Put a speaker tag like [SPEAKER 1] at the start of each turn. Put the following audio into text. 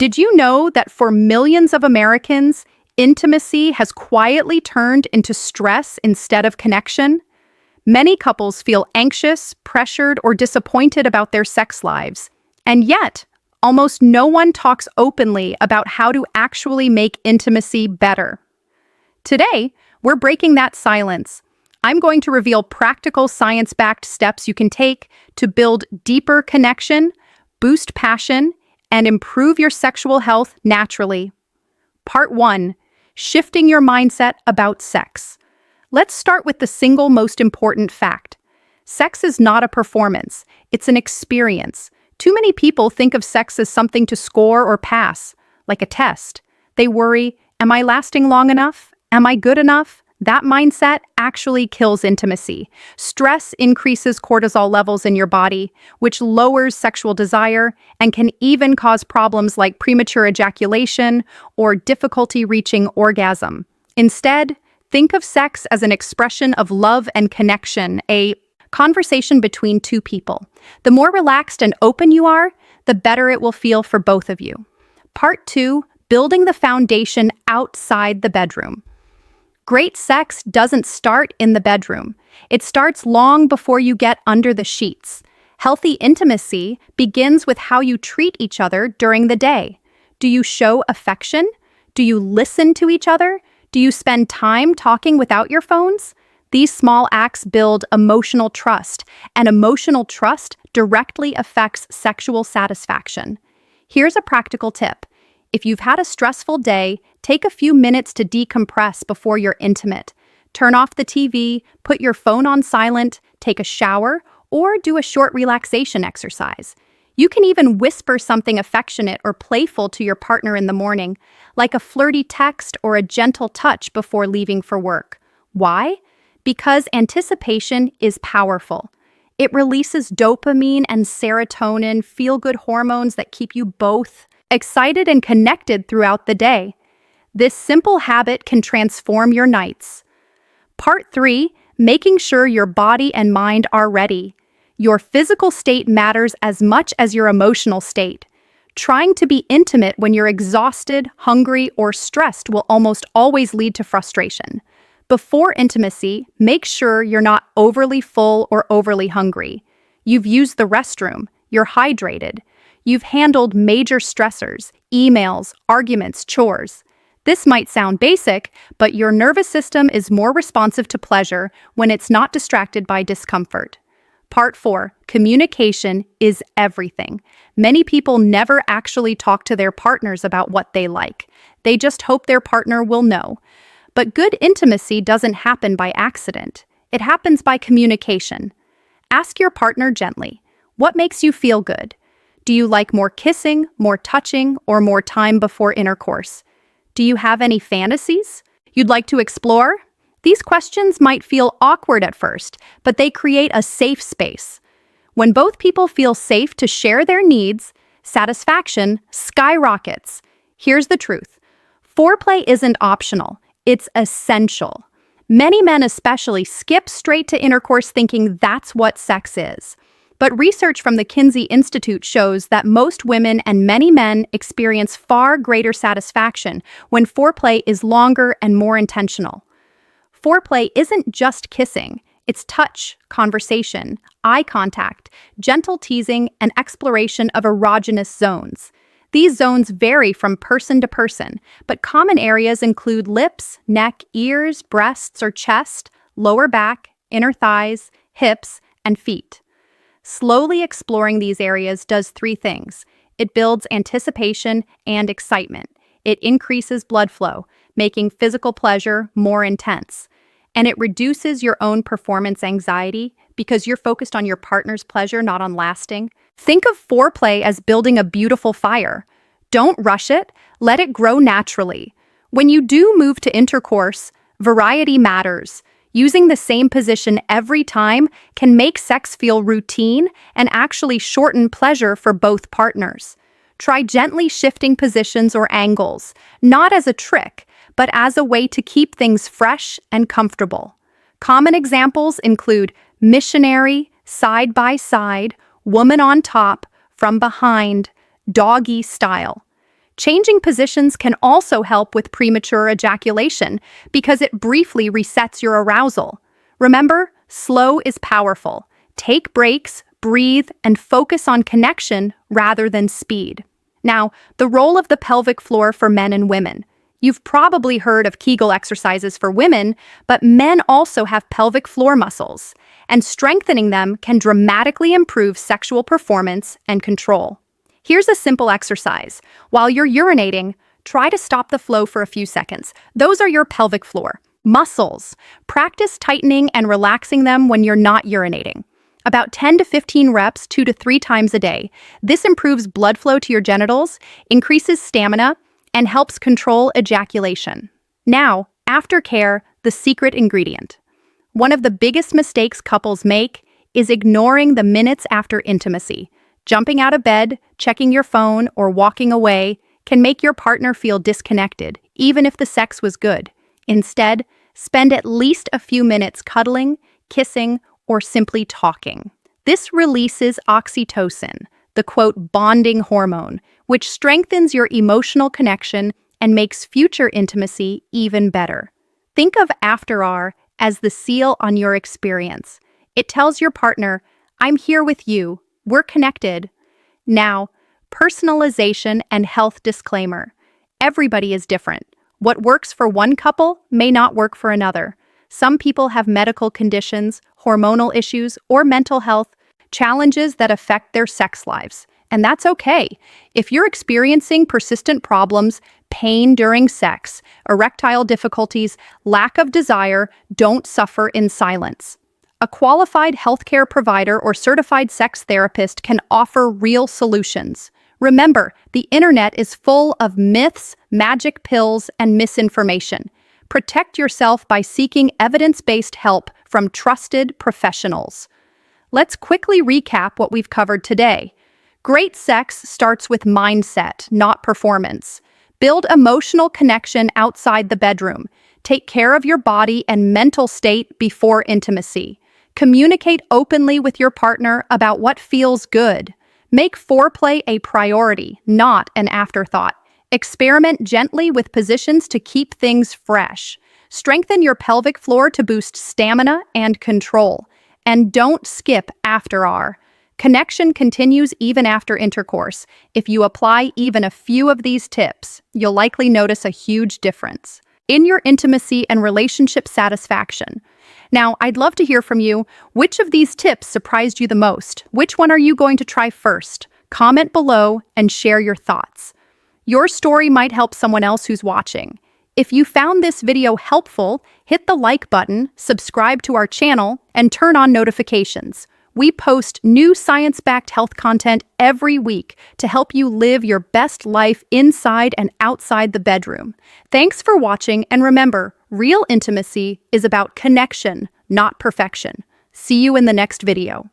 [SPEAKER 1] Did you know that for millions of Americans, intimacy has quietly turned into stress instead of connection? Many couples feel anxious, pressured, or disappointed about their sex lives. And yet, almost no one talks openly about how to actually make intimacy better. Today, we're breaking that silence. I'm going to reveal practical science-backed steps you can take to build deeper connection, boost passion, and improve your sexual health naturally. Part 1. Shifting your mindset about sex. Let's start with the single most important fact. Sex is not a performance, it's an experience. Too many people think of sex as something to score or pass, like a test. They worry, am I lasting long enough? Am I good enough? That mindset actually kills intimacy. Stress increases cortisol levels in your body, which lowers sexual desire and can even cause problems like premature ejaculation or difficulty reaching orgasm. Instead, think of sex as an expression of love and connection, a conversation between two people. The more relaxed and open you are, the better it will feel for both of you. Part 2, building the foundation outside the bedroom. Great sex doesn't start in the bedroom. It starts long before you get under the sheets. Healthy intimacy begins with how you treat each other during the day. Do you show affection? Do you listen to each other? Do you spend time talking without your phones? These small acts build emotional trust, and emotional trust directly affects sexual satisfaction. Here's a practical tip. If you've had a stressful day, take a few minutes to decompress before you're intimate. Turn off the TV, put your phone on silent, take a shower, or do a short relaxation exercise. You can even whisper something affectionate or playful to your partner in the morning, like a flirty text or a gentle touch before leaving for work. Why? Because anticipation is powerful. It releases dopamine and serotonin, feel-good hormones that keep you both excited and connected throughout the day. This simple habit can transform your nights. Part 3, making sure your body and mind are ready. Your physical state matters as much as your emotional state. Trying to be intimate when you're exhausted, hungry, or stressed will almost always lead to frustration. Before intimacy, make sure you're not overly full or overly hungry. You've used the restroom, you're hydrated. You've handled major stressors, emails, arguments, chores. This might sound basic, but your nervous system is more responsive to pleasure when it's not distracted by discomfort. Part 4, communication is everything. Many people never actually talk to their partners about what they like. They just hope their partner will know. But good intimacy doesn't happen by accident. It happens by communication. Ask your partner gently, what makes you feel good? Do you like more kissing, more touching, or more time before intercourse? Do you have any fantasies you'd like to explore? These questions might feel awkward at first, but they create a safe space. When both people feel safe to share their needs, satisfaction skyrockets. Here's the truth. Foreplay isn't optional, it's essential. Many men especially skip straight to intercourse thinking that's what sex is. But research from the Kinsey Institute shows that most women and many men experience far greater satisfaction when foreplay is longer and more intentional. Foreplay isn't just kissing, it's touch, conversation, eye contact, gentle teasing, and exploration of erogenous zones. These zones vary from person to person, but common areas include lips, neck, ears, breasts or chest, lower back, inner thighs, hips, and feet. Slowly exploring these areas does 3 things. It builds anticipation and excitement. It increases blood flow, making physical pleasure more intense. And it reduces your own performance anxiety because you're focused on your partner's pleasure, not on lasting. Think of foreplay as building a beautiful fire. Don't rush it, let it grow naturally. When you do move to intercourse, variety matters. Using the same position every time can make sex feel routine and actually shorten pleasure for both partners. Try gently shifting positions or angles, not as a trick, but as a way to keep things fresh and comfortable. Common examples include missionary, side by side, woman on top, from behind, doggy style. Changing positions can also help with premature ejaculation because it briefly resets your arousal. Remember, slow is powerful. Take breaks, breathe, and focus on connection rather than speed. Now, the role of the pelvic floor for men and women. You've probably heard of Kegel exercises for women, but men also have pelvic floor muscles, and strengthening them can dramatically improve sexual performance and control. Here's a simple exercise. While you're urinating, try to stop the flow for a few seconds. Those are your pelvic floor muscles. Practice tightening and relaxing them when you're not urinating. About 10 to 15 reps 2 to 3 times a day. This improves blood flow to your genitals, increases stamina, and helps control ejaculation. Now, aftercare, the secret ingredient. One of the biggest mistakes couples make is ignoring the minutes after intimacy. Jumping out of bed, checking your phone, or walking away can make your partner feel disconnected, even if the sex was good. Instead, spend at least a few minutes cuddling, kissing, or simply talking. This releases oxytocin, the quote, bonding hormone, which strengthens your emotional connection and makes future intimacy even better. Think of After Hour as the seal on your experience. It tells your partner, I'm here with you, we're connected. Now, personalization and health disclaimer. Everybody is different. What works for one couple may not work for another. Some people have medical conditions, hormonal issues, or mental health challenges that affect their sex lives. And that's okay. If you're experiencing persistent problems, pain during sex, erectile difficulties, lack of desire, don't suffer in silence. A qualified healthcare provider or certified sex therapist can offer real solutions. Remember, the internet is full of myths, magic pills, and misinformation. Protect yourself by seeking evidence-based help from trusted professionals. Let's quickly recap what we've covered today. Great sex starts with mindset, not performance. Build emotional connection outside the bedroom. Take care of your body and mental state before intimacy. Communicate openly with your partner about what feels good. Make foreplay a priority, not an afterthought. Experiment gently with positions to keep things fresh. Strengthen your pelvic floor to boost stamina and control. And don't skip After Hour. Connection continues even after intercourse. If you apply even a few of these tips, you'll likely notice a huge difference in your intimacy and relationship satisfaction. Now, I'd love to hear from you. Which of these tips surprised you the most? Which one are you going to try first? Comment below and share your thoughts. Your story might help someone else who's watching. If you found this video helpful, hit the like button, subscribe to our channel, and turn on notifications. We post new science-backed health content every week to help you live your best life inside and outside the bedroom. Thanks for watching, and remember, real intimacy is about connection, not perfection. See you in the next video.